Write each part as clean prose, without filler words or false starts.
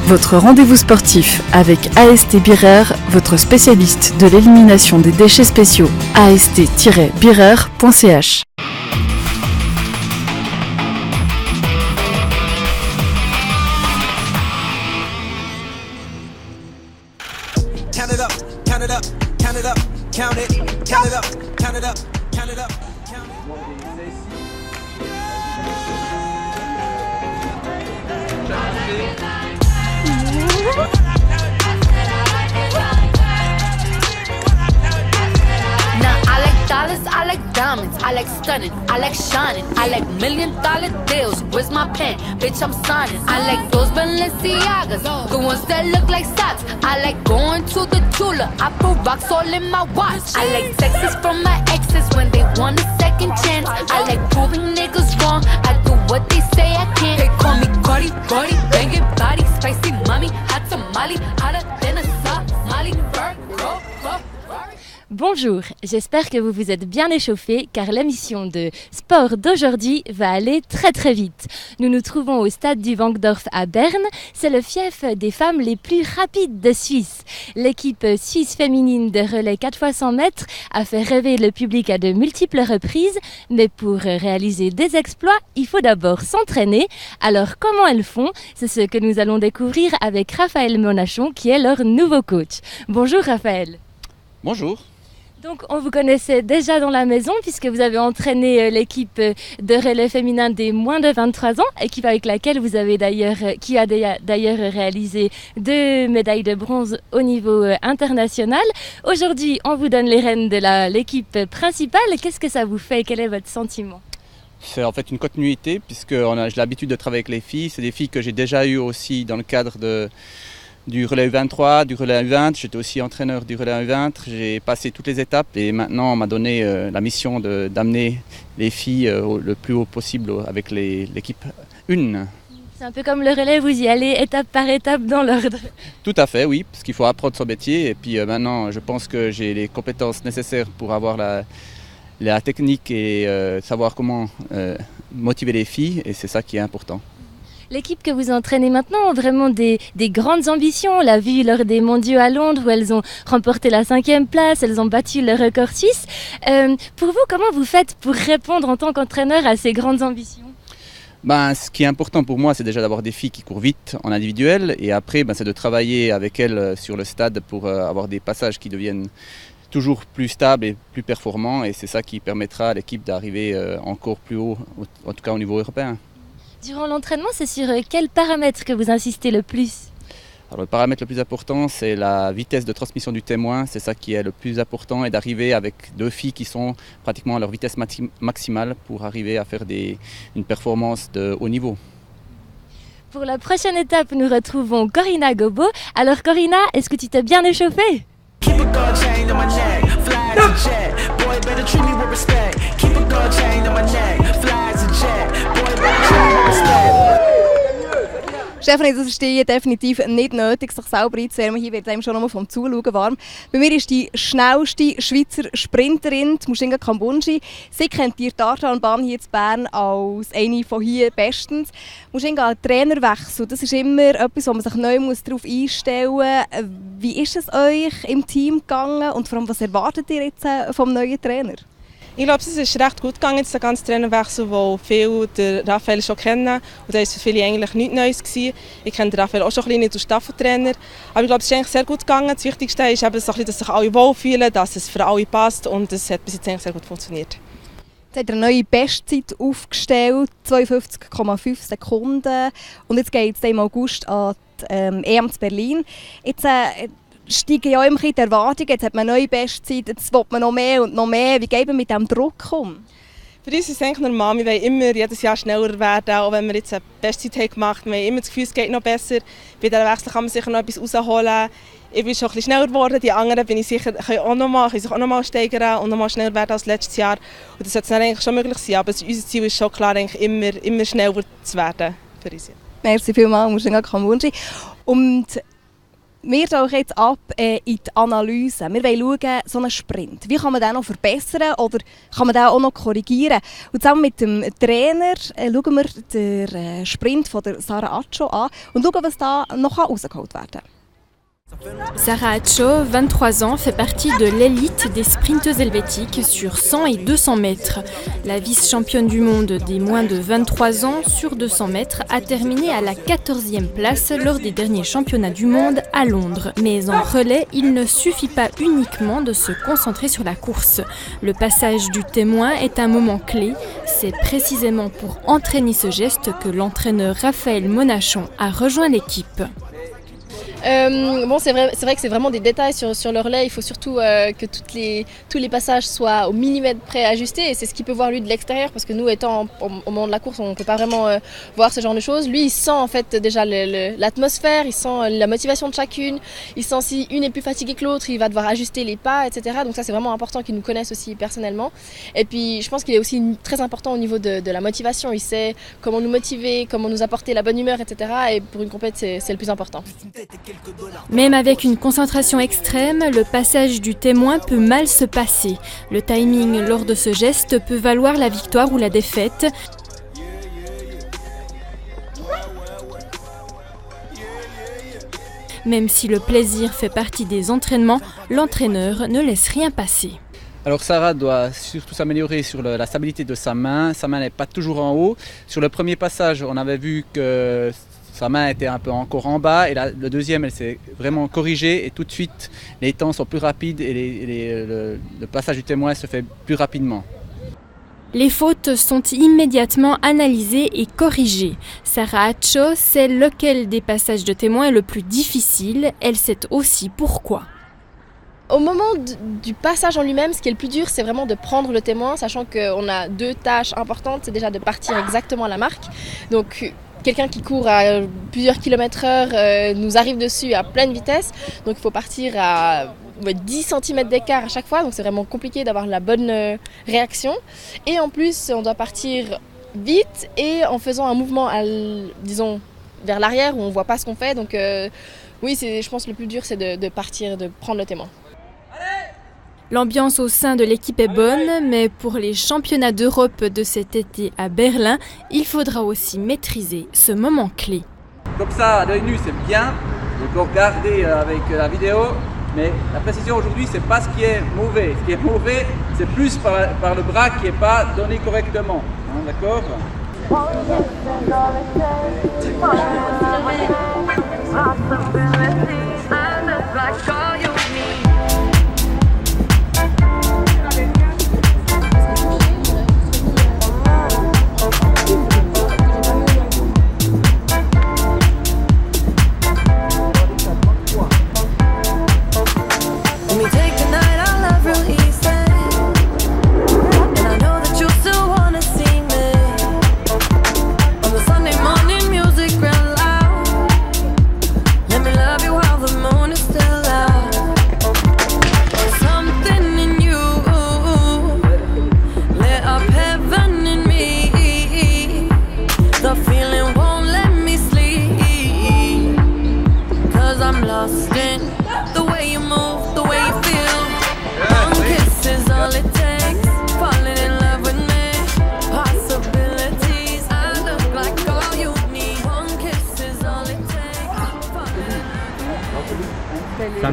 Votre rendez-vous sportif avec AST Birrer, votre spécialiste de l'élimination des déchets spéciaux. ast-birrer.ch. Count it up, count it up, count it up, count it, count it up, count it up, count it up, count it. Now I like dollars, I like diamonds, I like stunning, I like shining, I like $1,000,000 deals. Where's my pen? Bitch, I'm signing. I like those Balenciagas, the ones that look like socks. I like going to the Tula, I put rocks all in my watch. I like texts from my exes when they want a second chance. I like proving niggas wrong, I do what they say I can't. They call me Cardi, Cardi, banging body, spicy mommy, hot tamale, hotter than a Somali. Bonjour, j'espère que vous vous êtes bien échauffés car l'émission de sport d'aujourd'hui va aller très très vite. Nous nous trouvons au stade du Wankdorf à Berne, c'est le fief des femmes les plus rapides de Suisse. L'équipe suisse féminine de relais 4x100 mètres a fait rêver le public à de multiples reprises, mais pour réaliser des exploits, il faut d'abord s'entraîner. Alors comment elles font? C'est ce que nous allons découvrir avec Raphaël Monachon qui est leur nouveau coach. Bonjour Raphaël. Bonjour. Donc on vous connaissait déjà dans la maison puisque vous avez entraîné l'équipe de relais féminin des moins de 23 ans, équipe avec laquelle vous avez qui a d'ailleurs réalisé 2 médailles de bronze au niveau international. Aujourd'hui, on vous donne les rênes de l'équipe principale. Qu'est-ce que ça vous fait? Quel est votre sentiment? C'est en fait une continuité puisque j'ai l'habitude de travailler avec les filles. C'est des filles que j'ai déjà eues aussi dans le cadre du relais U23, du relais U20, j'étais aussi entraîneur du relais U20, j'ai passé toutes les étapes et maintenant on m'a donné la mission d'amener les filles le plus haut possible avec l'équipe 1. C'est un peu comme le relais, vous y allez étape par étape dans l'ordre. Tout à fait, oui, parce qu'il faut apprendre son métier et puis maintenant je pense que j'ai les compétences nécessaires pour avoir la technique et savoir comment motiver les filles et c'est ça qui est important. L'équipe que vous entraînez maintenant a vraiment des grandes ambitions. On l'a vu lors des mondiaux à Londres où elles ont remporté la 5e place, elles ont battu le record suisse. Pour vous, comment vous faites pour répondre en tant qu'entraîneur à ces grandes ambitions? Ce qui est important pour moi, c'est déjà d'avoir des filles qui courent vite en individuel et après, c'est de travailler avec elles sur le stade pour avoir des passages qui deviennent toujours plus stables et plus performants et c'est ça qui permettra à l'équipe d'arriver encore plus haut, en tout cas au niveau européen. Durant l'entraînement, c'est sur quel paramètre que vous insistez le plus? Alors, le paramètre le plus important, c'est la vitesse de transmission du témoin. C'est ça qui est le plus important et d'arriver avec 2 filles qui sont pratiquement à leur vitesse maximale pour arriver à faire une performance de haut niveau. Pour la prochaine étape, nous retrouvons Corina Gobo. Alors Corina, est-ce que tu t'es bien échauffée? Stefanie, das ist dir definitiv nicht nötig, sich selber einzuwärmen. Hier wird einem schon einmal vom Zuschauen warm. Bei mir ist die schnellste Schweizer Sprinterin, die Mushinga Kambunji. Sie kennt die Tartanbahn hier in Bern als eine von hier bestens. Mushinga, Trainerwechsel, das ist immer etwas, wo man sich neu darauf einstellen muss. Wie ist es euch im Team gegangen und vor allem, was erwartet ihr jetzt vom neuen Trainer? Ich glaube, es ist recht gut gegangen, der ganze Trainerwechsel, wo viele den Raphael schon kennen. Und da war für viele eigentlich nichts Neues gewesen. Ich kenne den Raphael auch schon ein bisschen als Staffeltrainer. Aber ich glaube, es ist eigentlich sehr gut gegangen. Das Wichtigste ist eben, dass sich alle wohlfühlen, dass es für alle passt. Und es hat bis jetzt eigentlich sehr gut funktioniert. Jetzt hat er eine neue Bestzeit aufgestellt, 52,5 Sekunden. Und jetzt geht es im August an die EM zu Berlin. Jetzt steigen ja immer die Erwartungen, jetzt hat man eine neue Bestzeit, jetzt will man noch mehr und noch mehr. Wie geht man mit diesem Druck um? Für uns ist es eigentlich normal, wir wollen immer jedes Jahr schneller werden, auch wenn wir jetzt eine Bestzeit haben gemacht haben. Wir haben immer das Gefühl, es geht noch besser. Bei diesem Wechsel kann man sicher noch etwas rausholen. Ich bin schon ein bisschen schneller geworden, die anderen bin ich sicher, können sich auch noch mal steigern und noch mal schneller werden als letztes Jahr. Und das sollte eigentlich schon möglich sein, aber unser Ziel ist schon klar, eigentlich immer schneller zu werden für uns. Merci vielmals, Mushinga Kambunji. Und wir tauchen jetzt ab in die Analyse. Wir wollen schauen, so einen Sprint. Wie kann man den noch verbessern oder kann man den auch noch korrigieren? Und zusammen mit dem Trainer schauen wir den Sprint von der Sarah Accio an und schauen, was da noch rausgeholt werden kann. Sarah Accio, 23 ans, fait partie de l'élite des sprinteuses helvétiques sur 100 et 200 mètres. La vice-championne du monde des moins de 23 ans sur 200 mètres a terminé à la 14e place lors des derniers championnats du monde à Londres. Mais en relais, il ne suffit pas uniquement de se concentrer sur la course. Le passage du témoin est un moment clé. C'est précisément pour entraîner ce geste que l'entraîneur Raphaël Monachon a rejoint l'équipe. C'est vrai que c'est vraiment des détails sur le relais. Il faut surtout que tous les passages soient au millimètre près ajustés et c'est ce qu'il peut voir lui de l'extérieur parce que nous étant au moment de la course on ne peut pas vraiment voir ce genre de choses. Lui il sent en fait déjà l'atmosphère, il sent la motivation de chacune, il sent si une est plus fatiguée que l'autre, il va devoir ajuster les pas, etc. Donc ça c'est vraiment important qu'il nous connaisse aussi personnellement. Et puis je pense qu'il est aussi très important au niveau de la motivation. Il sait comment nous motiver, comment nous apporter la bonne humeur, etc. Et pour une compète c'est le plus important. Même avec une concentration extrême, le passage du témoin peut mal se passer. Le timing lors de ce geste peut valoir la victoire ou la défaite. Même si le plaisir fait partie des entraînements, l'entraîneur ne laisse rien passer. Alors Sarah doit surtout s'améliorer sur la stabilité de sa main. Sa main n'est pas toujours en haut. Sur le premier passage, on avait vu que sa main était un peu encore en bas et le deuxième, elle s'est vraiment corrigée et tout de suite, les temps sont plus rapides et le passage du témoin se fait plus rapidement. Les fautes sont immédiatement analysées et corrigées. Sarah Accio sait lequel des passages de témoin est le plus difficile. Elle sait aussi pourquoi. Au moment du passage en lui-même, ce qui est le plus dur, c'est vraiment de prendre le témoin, sachant qu'on a deux tâches importantes. C'est déjà de partir exactement à la marque. Donc, quelqu'un qui court à plusieurs kilomètres heure nous arrive dessus à pleine vitesse. Donc, il faut partir à 10 cm d'écart à chaque fois. Donc, c'est vraiment compliqué d'avoir la bonne réaction. Et en plus, on doit partir vite et en faisant un mouvement, disons, vers l'arrière où on ne voit pas ce qu'on fait. Donc, oui, je pense que le plus dur, c'est de partir, de prendre le témoin. L'ambiance au sein de l'équipe est bonne, mais pour les championnats d'Europe de cet été à Berlin, il faudra aussi maîtriser ce moment clé. Comme ça, à l'œil nu, c'est bien, on peut regarder avec la vidéo, mais la précision aujourd'hui, c'est pas ce qui est mauvais. Ce qui est mauvais, c'est plus par le bras qui n'est pas donné correctement. Hein, d'accord ?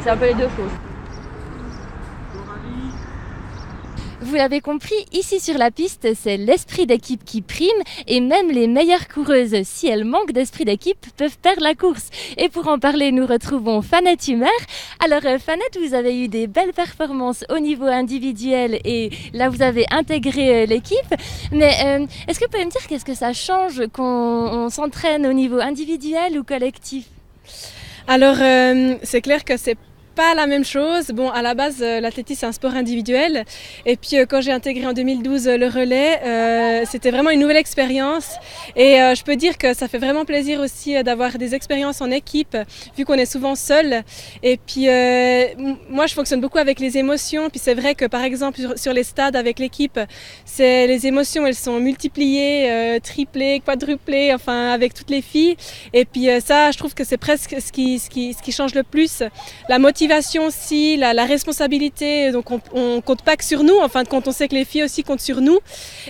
C'est un peu les deux choses. Vous l'avez compris, ici sur la piste, c'est l'esprit d'équipe qui prime et même les meilleures coureuses, si elles manquent d'esprit d'équipe, peuvent perdre la course. Et pour en parler, nous retrouvons Fanette Humer. Alors Fanette, vous avez eu des belles performances au niveau individuel et là vous avez intégré l'équipe. Mais est-ce que vous pouvez me dire qu'est-ce que ça change qu'on s'entraîne au niveau individuel ou collectif ? Alors, c'est clair que c'est pas la même chose. Bon, à la base, l'athlétisme, c'est un sport individuel. Et puis, quand j'ai intégré en 2012 le relais, c'était vraiment une nouvelle expérience. Et je peux dire que ça fait vraiment plaisir aussi d'avoir des expériences en équipe, vu qu'on est souvent seul. Et puis, moi, je fonctionne beaucoup avec les émotions. Puis c'est vrai que, par exemple, sur les stades avec l'équipe, les émotions, elles sont multipliées, triplées, quadruplées, enfin, avec toutes les filles. Et puis ça, je trouve que c'est presque ce qui change le plus. La motivation aussi, la responsabilité. Donc on compte pas que sur nous. En fin de compte, on sait que les filles aussi comptent sur nous.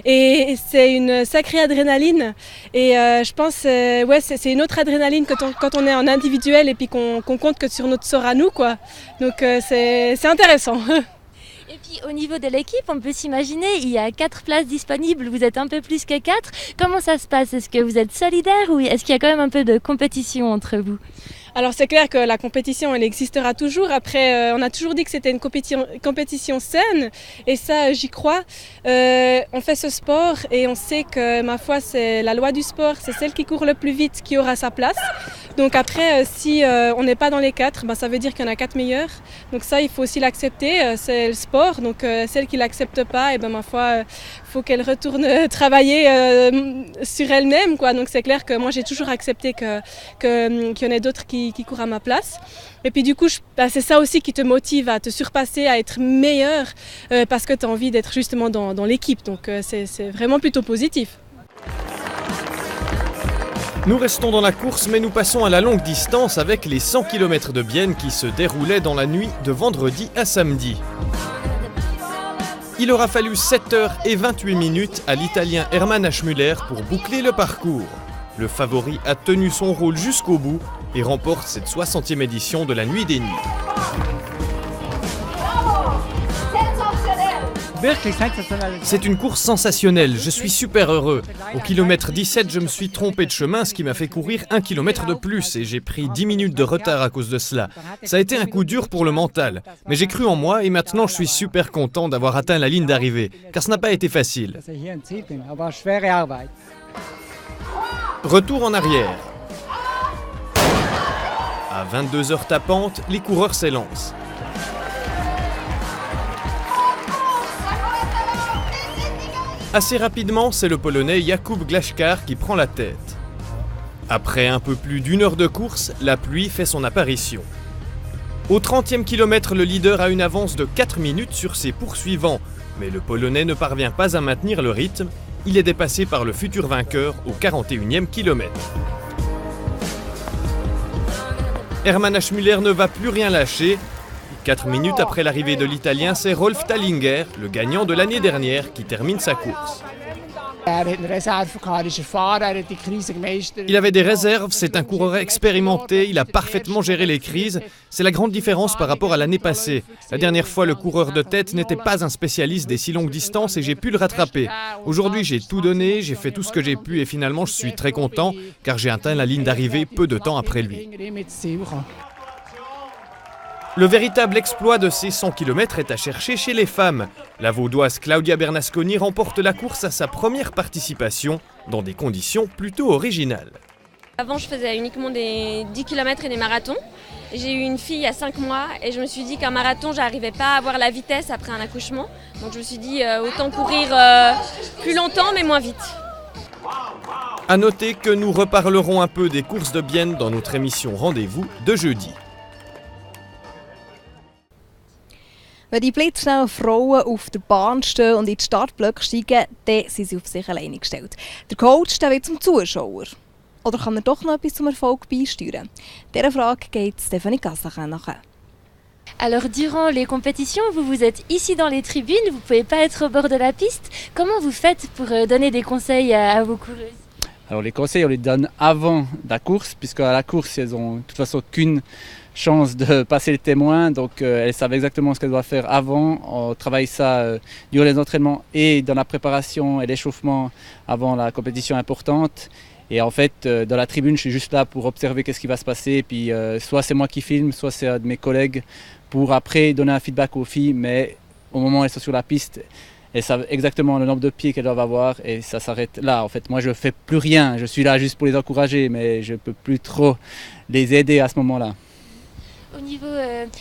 Et c'est une sacrée adrénaline. Et je pense, c'est une autre adrénaline quand on est en individuel et puis qu'on compte que sur notre sort à nous, quoi. Donc c'est intéressant. Et puis au niveau de l'équipe, on peut s'imaginer, il y a 4 places disponibles, vous êtes un peu plus que 4. Comment ça se passe? Est-ce que vous êtes solidaires ou est-ce qu'il y a quand même un peu de compétition entre vous? Alors c'est clair que la compétition, elle existera toujours. Après, on a toujours dit que c'était une compétition saine et ça, j'y crois. On fait ce sport et on sait que, ma foi, c'est la loi du sport, c'est celle qui court le plus vite qui aura sa place. Donc après, si on n'est pas dans les 4, ça veut dire qu'il y en a 4 meilleurs. Donc ça, il faut aussi l'accepter, c'est le sport. Donc celle qui ne l'accepte pas, et ma foi, faut qu'elle retourne travailler sur elle-même, quoi. Donc c'est clair que moi, j'ai toujours accepté qu'il y en ait d'autres qui courent à ma place. Et puis du coup, c'est ça aussi qui te motive à te surpasser, à être meilleur, parce que tu as envie d'être justement dans l'équipe. Donc c'est vraiment plutôt positif. Nous restons dans la course, mais nous passons à la longue distance avec les 100 km de Bienne qui se déroulaient dans la nuit de vendredi à samedi. Il aura fallu 7h28 à l'Italien Hermann Aschmüller pour boucler le parcours. Le favori a tenu son rôle jusqu'au bout et remporte cette 60e édition de la Nuit des Nuits. C'est une course sensationnelle, je suis super heureux. Au kilomètre 17, je me suis trompé de chemin, ce qui m'a fait courir 1 kilomètre de plus et j'ai pris 10 minutes de retard à cause de cela. Ça a été un coup dur pour le mental, mais j'ai cru en moi et maintenant je suis super content d'avoir atteint la ligne d'arrivée, car ce n'a pas été facile. Retour en arrière. À 22h tapantes, les coureurs s'élancent. Assez rapidement, c'est le Polonais Jakub Glaszkar qui prend la tête. Après un peu plus d'1 heure de course, la pluie fait son apparition. Au 30e kilomètre, le leader a une avance de 4 minutes sur ses poursuivants, mais le Polonais ne parvient pas à maintenir le rythme. Il est dépassé par le futur vainqueur au 41e kilomètre. Hermann Aschmüller ne va plus rien lâcher. 4 minutes après l'arrivée de l'Italien, c'est Rolf Tallinger, le gagnant de l'année dernière, qui termine sa course. Il avait des réserves, c'est un coureur expérimenté, il a parfaitement géré les crises. C'est la grande différence par rapport à l'année passée. La dernière fois, le coureur de tête n'était pas un spécialiste des si longues distances et j'ai pu le rattraper. Aujourd'hui, j'ai tout donné, j'ai fait tout ce que j'ai pu et finalement, je suis très content car j'ai atteint la ligne d'arrivée peu de temps après lui. Le véritable exploit de ces 100 km est à chercher chez les femmes. La vaudoise Claudia Bernasconi remporte la course à sa première participation dans des conditions plutôt originales. Avant, je faisais uniquement des 10 km et des marathons. J'ai eu une fille il y a 5 mois et je me suis dit qu'un marathon, j'arrivais pas à avoir la vitesse après un accouchement. Donc je me suis dit autant courir plus longtemps mais moins vite. A noter que nous reparlerons un peu des courses de Bienne dans notre émission Rendez-vous de jeudi. Wenn die blitzschnellen Frauen auf der Bahn stehen und in die Startblöcke steigen, dann sind sie auf sich alleine gestellt. Der Coach der wird zum Zuschauer. Oder kann er doch noch etwas zum Erfolg beisteuern? Dieser Frage geht Stéphanie Gassachin nachher. Alors durant les compétitions, vous êtes ici dans les tribunes, vous ne pouvez pas être au bord de la piste. Comment vous faites pour donner des conseils à vos coureuses? Alors les conseils, on les donne avant la course, puisque à la course, elles n'ont de toute façon qu'une chance de passer le témoin, donc elles savent exactement ce qu'elles doivent faire avant. On travaille ça durant les entraînements et dans la préparation et l'échauffement avant la compétition importante. Et en fait, dans la tribune, je suis juste là pour observer qu'est-ce qui va se passer. Et puis soit c'est moi qui filme, soit c'est un de mes collègues pour après donner un feedback aux filles. Mais au moment où elles sont sur la piste, elles savent exactement le nombre de pieds qu'elles doivent avoir et ça s'arrête là. En fait, moi je ne fais plus rien, je suis là juste pour les encourager, mais je ne peux plus trop les aider à ce moment-là. Au niveau,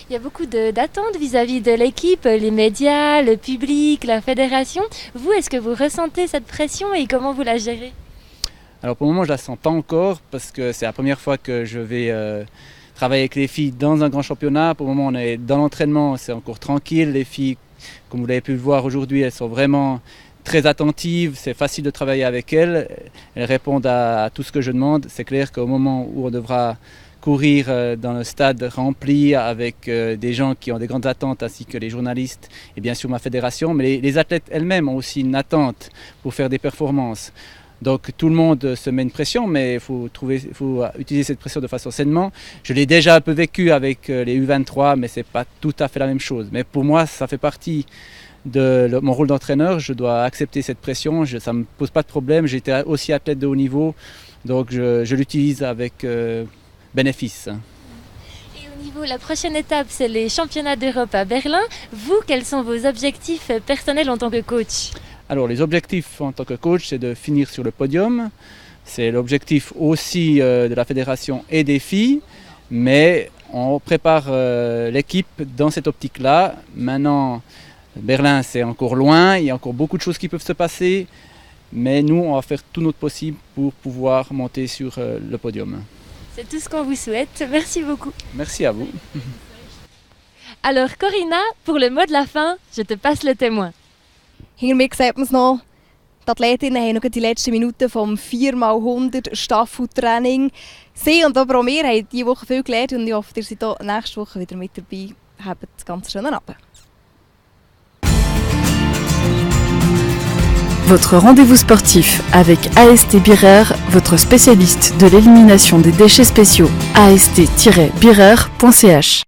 il y a beaucoup d'attentes vis-à-vis de l'équipe, les médias, le public, la fédération. Vous, est-ce que vous ressentez cette pression et comment vous la gérez? Alors pour le moment, je ne la sens pas encore parce que c'est la première fois que je vais travailler avec les filles dans un grand championnat. Pour le moment, on est dans l'entraînement, c'est encore tranquille. Les filles, comme vous l'avez pu le voir aujourd'hui, elles sont vraiment très attentives. C'est facile de travailler avec elles. Elles répondent à tout ce que je demande. C'est clair qu'au moment où on devra courir dans le stade rempli avec des gens qui ont des grandes attentes ainsi que les journalistes et bien sûr ma fédération, mais les athlètes elles-mêmes ont aussi une attente pour faire des performances. Donc tout le monde se met une pression, mais il faut utiliser cette pression de façon sainement. Je l'ai déjà un peu vécu avec les U23, mais ce n'est pas tout à fait la même chose. Mais pour moi, ça fait partie de mon rôle d'entraîneur. Je dois accepter cette pression, ça ne me pose pas de problème. J'étais aussi athlète de haut niveau, donc je l'utilise avec bénéfice. Et au niveau, la prochaine étape, c'est les championnats d'Europe à Berlin. Vous, quels sont vos objectifs personnels en tant que coach? Alors les objectifs en tant que coach, c'est de finir sur le podium. C'est l'objectif aussi de la fédération et des filles, mais on prépare l'équipe dans cette optique-là. Maintenant, Berlin, c'est encore loin, il y a encore beaucoup de choses qui peuvent se passer, mais nous, on va faire tout notre possible pour pouvoir monter sur le podium. C'est tout ce qu'on vous souhaite. Merci beaucoup. Merci à vous. Alors Corinna, pour le mot de la fin, je te passe le témoin. Hinter mir sieht man es noch. Die Athletinnen haben noch die letzten Minuten vom 4x100 Staffeltraining. Sie und aber auch wir haben diese Woche viel gelernt und ich hoffe, ihr seid auch nächste Woche wieder mit dabei. Habt einen ganz schönen Abend. Votre rendez-vous sportif avec AST Birrer, votre spécialiste de l'élimination des déchets spéciaux. ast-birrer.ch